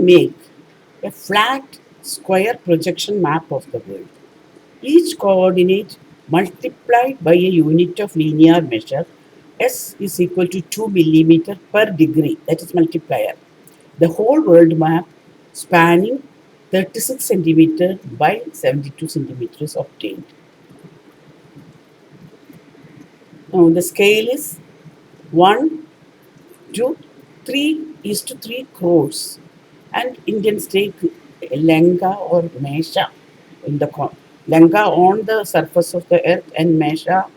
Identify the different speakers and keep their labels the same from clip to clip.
Speaker 1: make a flat square projection map of the world. Each coordinate multiplied by a unit of linear measure, S is equal to 2 millimeter per degree, that is multiplier. The whole world map spanning 36 centimeter by 72 centimeters obtained. Now the scale is 1 to 3 is to 3 crores, and Indians take Lanka or Mesha in the Lanka on the surface of the earth and Mesha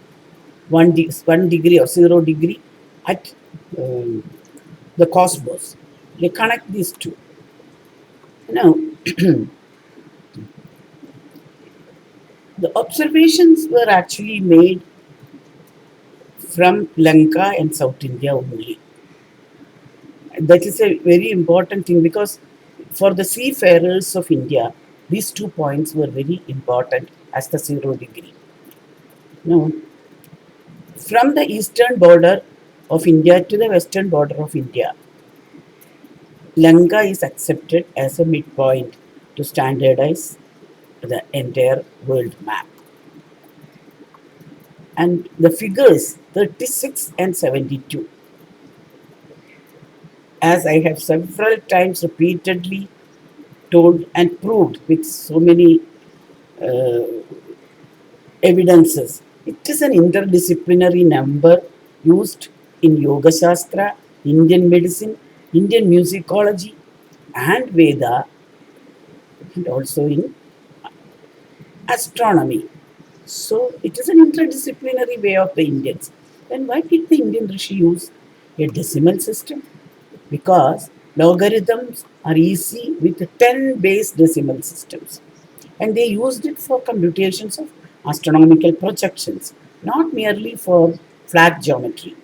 Speaker 1: 1 degree or 0 degree at um, the cosmos. They connect these two. Now, the observations were actually made from Lanka and South India only. That is a very important thing because for the seafarers of India, these 2 points were very important as the 0 degree. Now, from the eastern border of India to the western border of India, Lanka is accepted as a midpoint to standardize the entire world map. And the figures 36 and 72, as I have several times repeatedly told and proved with so many uh, evidences, it is an interdisciplinary number used in Yoga Shastra, Indian medicine, Indian musicology, and Veda, and also in astronomy. So it is an interdisciplinary way of the Indians. Then why did the Indian Rishi use a decimal system? Because logarithms are easy with 10 base decimal systems. And they used it for computations of astronomical projections, not merely for flat geometry,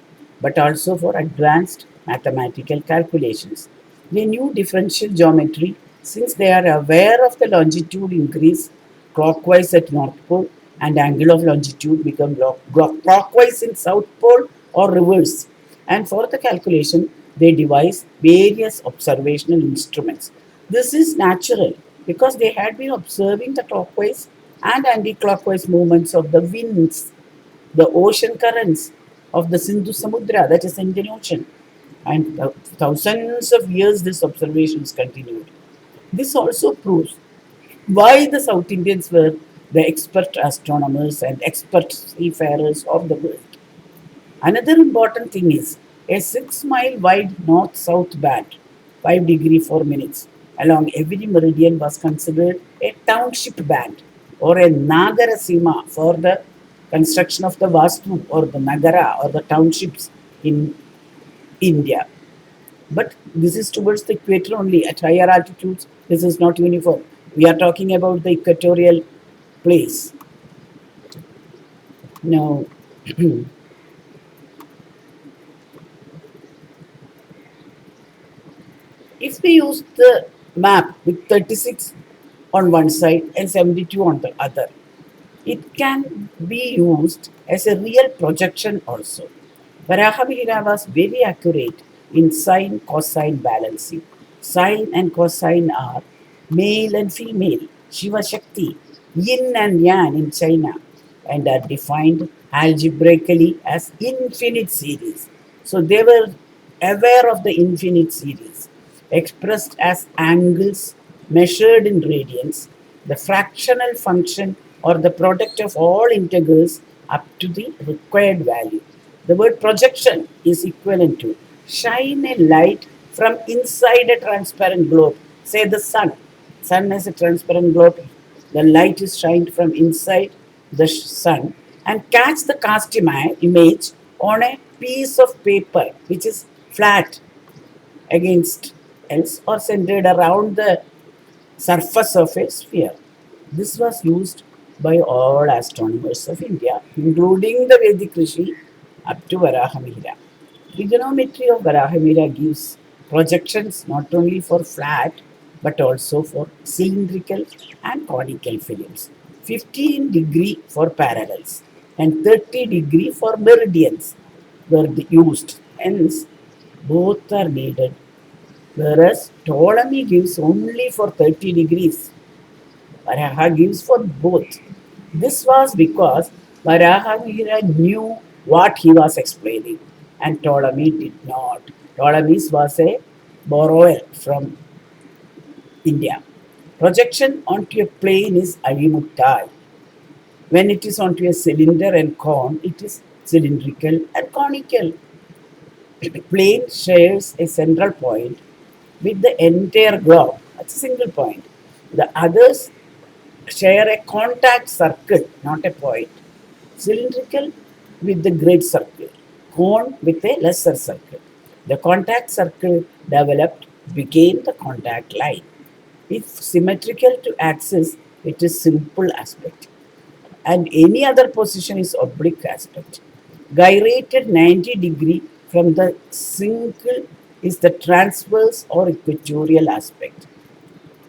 Speaker 1: but also for advanced mathematical calculations. They knew differential geometry since they are aware of the longitude increase clockwise at North Pole and angle of longitude become clockwise in South Pole or reverse. And for the calculation, they devise various observational instruments. This is natural because they had been observing the clockwise and anti-clockwise movements of the winds, the ocean currents of the Sindhu Samudra, that is Indian Ocean. And thousands of years this observation is continued. This also proves why the South Indians were the expert astronomers and expert seafarers of the world. Another important thing is a 6-mile wide north south band, 5 degree 4 minutes, along every meridian was considered a township band or a Nagara Sima for the construction of the Vastu or the Nagara or the townships in India. But this is towards the equator only. At higher altitudes, this is not uniform. We are talking about the equatorial place. Now, if we use the map with 36 on one side and 72 on the other, it can be used as a real projection also. Varahamihira was very accurate in sine cosine balancing. Sine and cosine are male and female, Shiva Shakti, yin and yang in China, and are defined algebraically as infinite series. So they were aware of the infinite series, expressed as angles measured in radians, the fractional function or the product of all integers up to the required value. The word projection is equivalent to shine a light from inside a transparent globe. Say the sun. Sun is a transparent globe. The light is shined from inside the sun and catch the cast image on a piece of paper which is flat against else or centered around the surface of a sphere. This was used by all astronomers of India, including the Vedic Rishi up to Varahamihira. Trigonometry of Varahamihira gives projections not only for flat but also for cylindrical and conical films. 15 degree for parallels and 30 degree for meridians were used. Hence, both are needed whereas Ptolemy gives only for 30 degrees. Varaha gives for both. This was because Varahamihira knew what he was explaining and Ptolemy did not. Ptolemy was a borrower from India. Projection onto a plane is azimuttal. When it is onto a cylinder and cone, it is cylindrical and conical. The plane shares a central point with the entire globe. That's a single point. The others share a contact circle, not a point. Cylindrical with the great circle, cone with a lesser circle. The contact circle developed became the contact line. If symmetrical to axis, it is simple aspect, and any other position is oblique aspect. Gyrated 90-degree from the single is the transverse or equatorial aspect.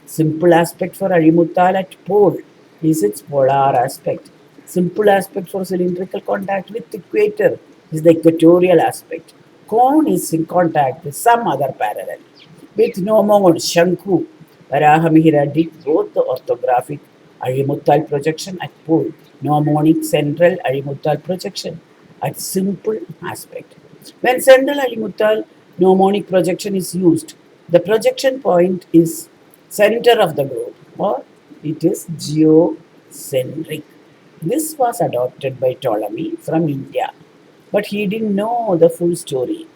Speaker 1: Simple aspect for azimuttal at pole is its polar aspect. Simple aspect for cylindrical contact with equator is the equatorial aspect. Cone is in contact with some other parallel. With no more Shanku, Varahamihira did both the orthographic azimuttal projection at pole, mnemonic central azimuttal projection at simple aspect. When central azimuttal mnemonic projection is used, the projection point is center of the globe or it is geocentric. This was adopted by Ptolemy from India, but he didn't know the full story.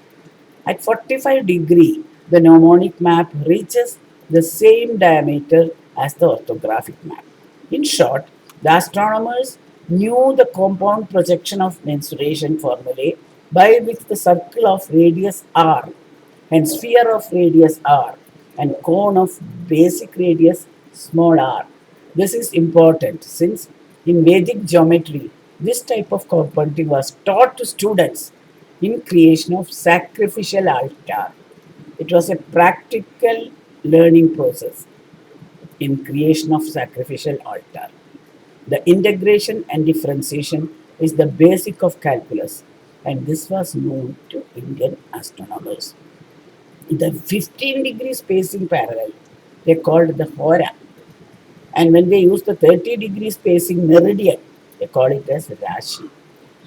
Speaker 1: At 45 degree, the mnemonic map reaches the same diameter as the orthographic map. In short, the astronomers knew the compound projection of mensuration formulae by which the circle of radius r and sphere of radius r and cone of basic radius small r. This is important since in Vedic geometry, this type of compounding was taught to students in creation of sacrificial altar. It was a practical learning process in creation of sacrificial altar. The integration and differentiation is the basic of calculus, and this was known to Indian astronomers. The 15-degree spacing parallel they called the hora, and when they use the 30-degree spacing meridian, they call it as rashi.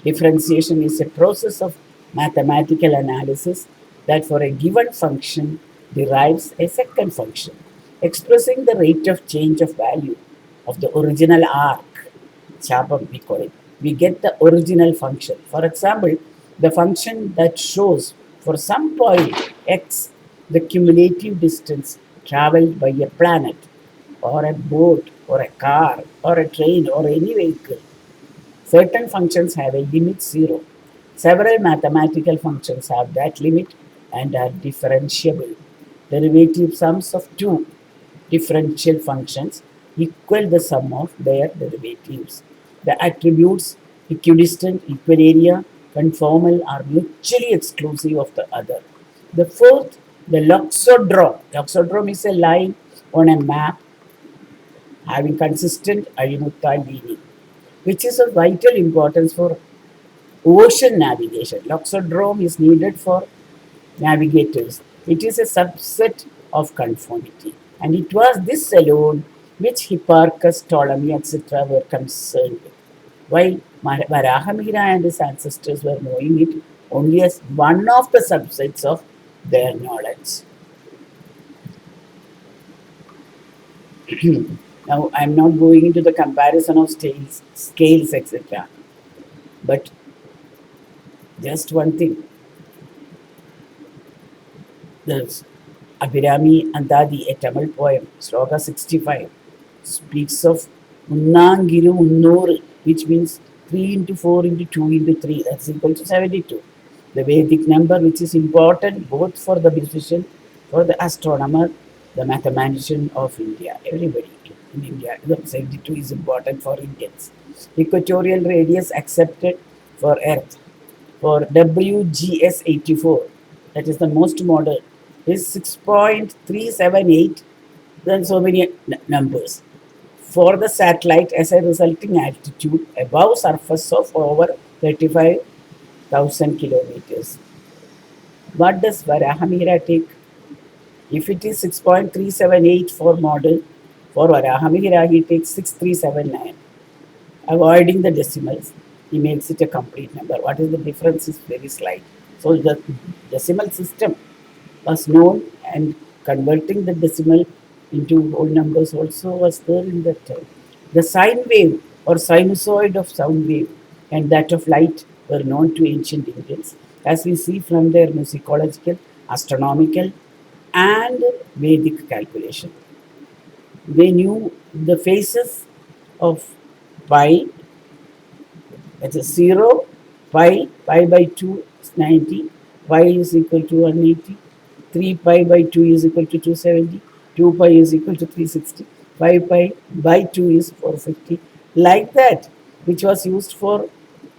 Speaker 1: Differentiation is a process of mathematical analysis that for a given function derives a second function, expressing the rate of change of value of the original arc. Chapam we call it. We get the original function. For example, the function that shows for some point x the cumulative distance traveled by a planet or a boat or a car or a train or any vehicle. Certain functions have a limit 0. Several mathematical functions have that limit and are differentiable. Derivative sums of two differential functions equal the sum of their derivatives. The attributes equidistant, equal conformal are mutually exclusive of the other. The fourth, the loxodrome. Loxodrome is a line on a map having consistent azimuttal leaning, which is of vital importance for ocean navigation. Loxodrome is needed for navigators. It is a subset of conformity, and it was this alone which Hipparchus, Ptolemy, etc. were concerned with, while Varahamihira and his ancestors were knowing it only as one of the subsets of their knowledge. Now, I am not going into the comparison of scales, etc. But just one thing, the Abhirami Andadi, a Tamil poem, Sloka 65, speaks of Unnangiru Unnur, which means 3 into 4 into 2 into 3, that's equal to 72. The Vedic number, which is important both for the musician, for the astronomer, the mathematician of India, everybody in India. 72 is important for Indians. Equatorial radius accepted for Earth. For WGS 84, that is the most modern, is 6.378, then so many numbers. For the satellite as a resulting altitude above surface of over 35,000 kilometers. What does Varahamihira take? If it is 6.378 for modern, for Varahamihira, he takes 6379. Avoiding the decimals, he makes it a complete number. What is the difference is very slight. So the decimal system was known, and converting the decimal into whole numbers also was there in that time. The sine wave or sinusoid of sound wave and that of light were known to ancient Indians, as we see from their musicological, astronomical, and Vedic calculation. They knew the phases of pi, that is 0, pi by 2 is 90, pi is equal to 180, 3 pi by 2 is equal to 270, 2 pi is equal to 360, 5 pi by 2 is 450. Like that, which was used for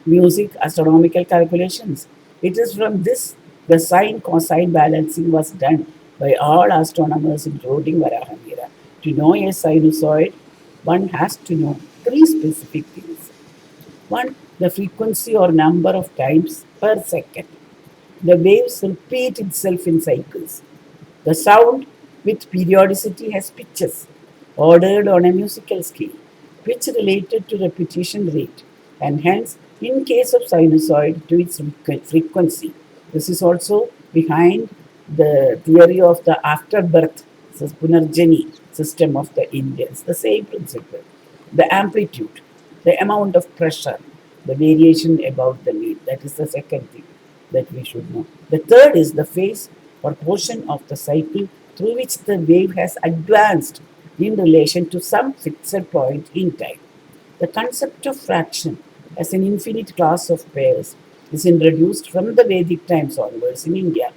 Speaker 1: music astronomical calculations. It is from this the sine cosine balancing was done by all astronomers, including Varahamira. To know a sinusoid, one has to know three specific things. One, the frequency or number of times per second. The waves repeat itself in cycles. The sound with periodicity has pitches, ordered on a musical scale, pitch related to repetition rate, and hence, in case of sinusoid, to its frequency. This is also behind the theory of the afterbirth, Punarjani system of the Indians. The same principle. The amplitude, the amount of pressure, the variation about the need. That is the second thing that we should know. The third is the phase or portion of the cycle through which the wave has advanced in relation to some fixed point in time. The concept of fraction as an infinite class of pairs is introduced from the Vedic times onwards in India.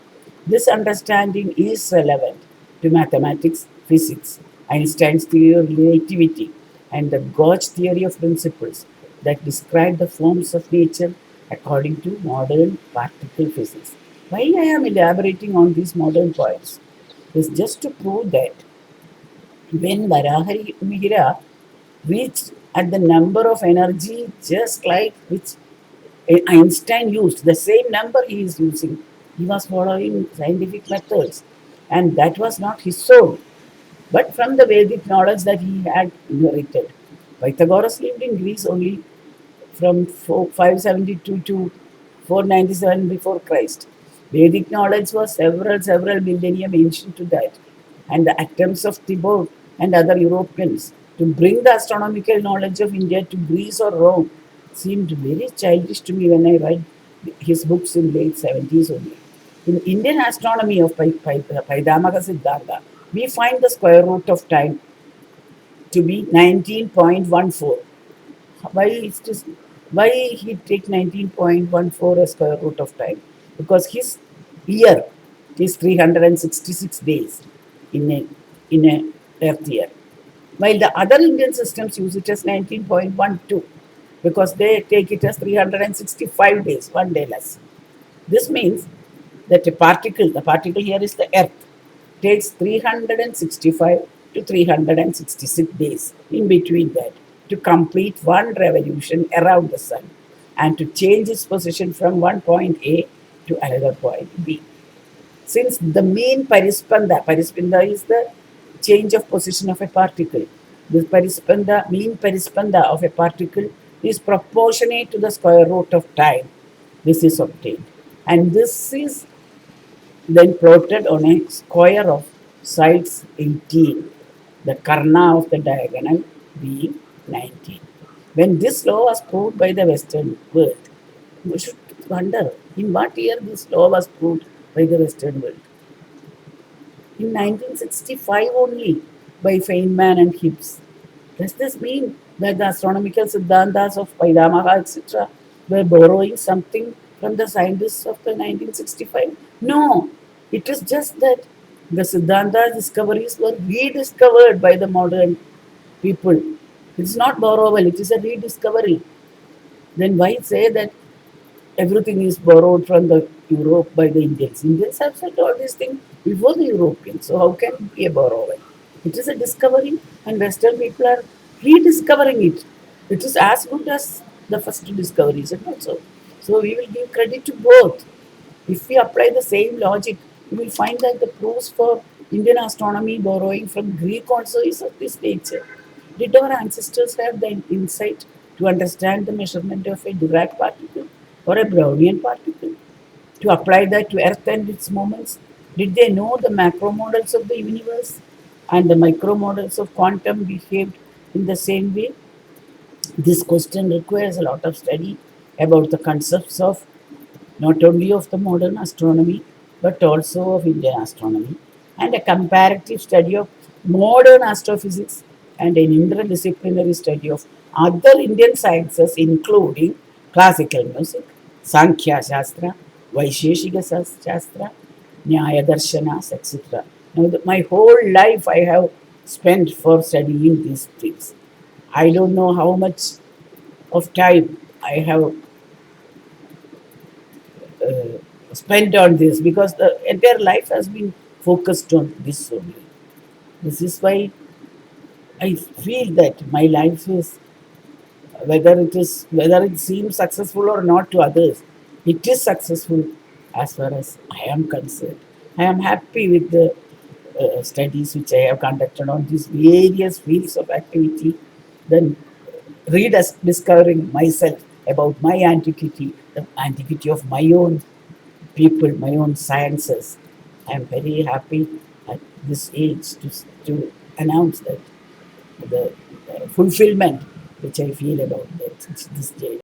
Speaker 1: This understanding is relevant to mathematics, physics, Einstein's theory of relativity, and the Gauge theory of principles that describe the forms of nature according to modern particle physics. Why I am elaborating on these modern points is just to prove that when Varahari Mihira reached at the number of energy just like which Einstein used, the same number he is using, he was following scientific methods, and that was not his soul, but from the Vedic knowledge that he had inherited. Pythagoras lived in Greece only from 572 to 497 before Christ. Vedic knowledge was several millennium ancient to that, and the attempts of Thibaut and other Europeans to bring the astronomical knowledge of India to Greece or Rome seemed very childish to me when I read his books in late 70s only. In Indian astronomy of Paidamaka Siddhanta, we find the square root of time to be 19.14. Why is this? Why he take 19.14 as square root of time? Because his year is 366 days in a Earth year, while the other Indian systems use it as 19.12 because they take it as 365 days, one day less. This means that the particle here is the Earth, takes 365 to 366 days in between that to complete one revolution around the Sun and to change its position from one point A to another point B. Since the parispanda is the change of position of a particle. The mean parispanda of a particle is proportionate to the square root of time. This is obtained. And this is then plotted on a square of sides 18, the karna of the diagonal being 19. When this law was proved by the Western world, we should wonder in what year this law was proved by the Western world. In 1965 only by Feynman and Hibbs. Does this mean that the astronomical Siddhantas of Paidamaha, etc., were borrowing something from the scientists of the 1965? No, it is just that the Siddhanta discoveries were rediscovered by the modern people. It's not borrowal, it is a rediscovery. Then why say that everything is borrowed from the Europe by the Indians? Indians have said all these things before the Europeans, so how can it be a borrowal? It is a discovery, and Western people are rediscovering it. It is as good as the first discoveries, and also. So we will give credit to both. If we apply the same logic, we will find that the proofs for Indian astronomy, borrowing from Greek, also is of this nature. Did our ancestors have the insight to understand the measurement of a Dirac particle or a Brownian particle? To apply that to Earth and its movements? Did they know the macro models of the universe and the micro models of quantum behaved in the same way? This question requires a lot of study about the concepts of not only of the modern astronomy but also of Indian astronomy, and a comparative study of modern astrophysics and an interdisciplinary study of other Indian sciences including classical music, Sankhya Shastra, Vaisheshika Shastra, Nyaya Darshanas, etc. Now, my whole life I have spent for studying these things. I don't know how much of time I have spent on this because the entire life has been focused on this only. This is why I feel that my life is whether it seems successful or not to others, it is successful as far as I am concerned. I am happy with the studies which I have conducted on these various fields of activity, then rediscovering myself about my antiquity, the antiquity of my own people, my own sciences. I am very happy at this age to announce that the fulfillment which I feel about that this day.